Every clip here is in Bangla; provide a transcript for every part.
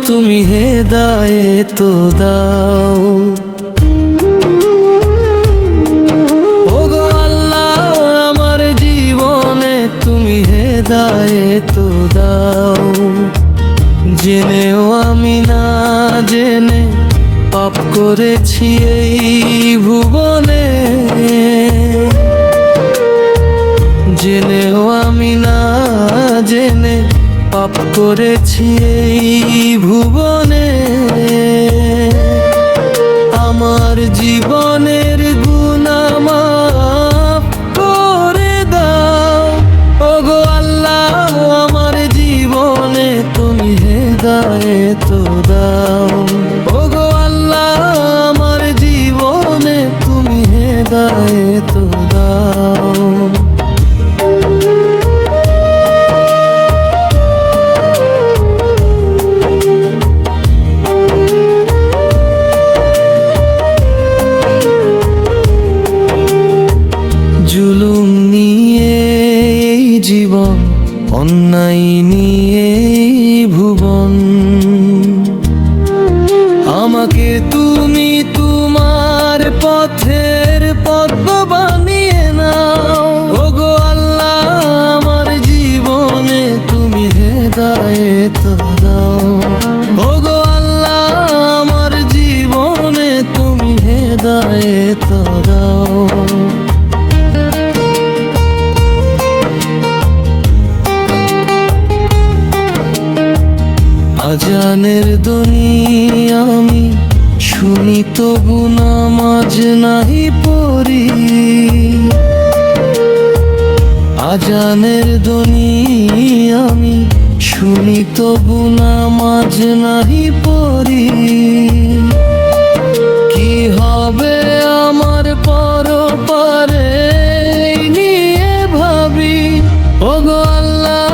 তুমি হেদায়েত দাও। ওগো আল্লাহ আমার জীবনে তুমি হেদায়েত দাও। জেনেও আমি না জেনে পাপ করেছি এই ভুবনে, জেনেও আমি না জেনে পাপ করেছি এই ভুবনে। আমার জীবনের গুনাহ মাফ করে দাও। ওগো আল্লাহ আমার জীবনে তুমি হেদায়েত দাও। ওগো আল্লাহ আমার জীবনে তুমি হেদায়েত দাও। জুলুম নিয়ে এই জীবন, অন্যায় নিয়ে এই ভুবন, আমাকে তুমি তোমার পথের পথ বানিয়ে নাও। ওগো আল্লাহ আমার জীবনে তুমি হেদায়েত দাও। ওগো আল্লাহ আমার জীবনে তুমি হেদায়েত দাও। আজানের ধ্বনি আমি শুনি তবু নামাজ নাহি পড়ি। আজানের ধ্বনি আমি শুনি তবু নামাজ নাহি পড়ি। কি হবে আমার পরপারে নিয়ে ভাবি। ওগো আল্লাহ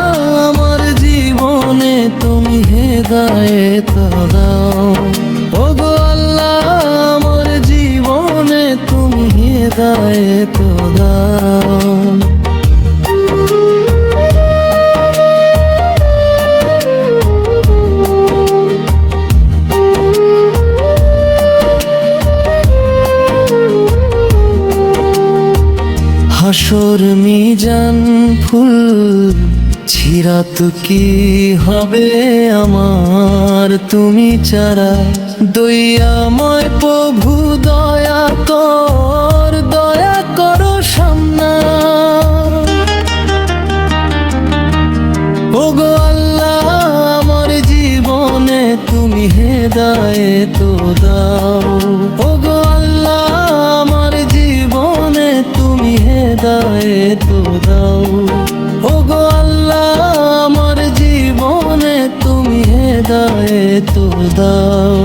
আমার জীবনে তুমি হেদায়েত দাও। ওগো আল্লাহ আমার জীবনে তুমি হেদায়েত দাও। হাসর মিজান ফুল ছিরাত কি হবে আমার তুমি ছাড়া। দয়াময় প্রভু দয়া কর, দয়া করো সামনা। ওগো আল্লাহ আমার জীবনে তুমি হেদায়েত দাও। ওগো আল্লাহ আমার জীবনে তুমি হেদায়েত দাও। ওগো আল্লাহ আমার জীবনে তুমি হেদায়েত দাও।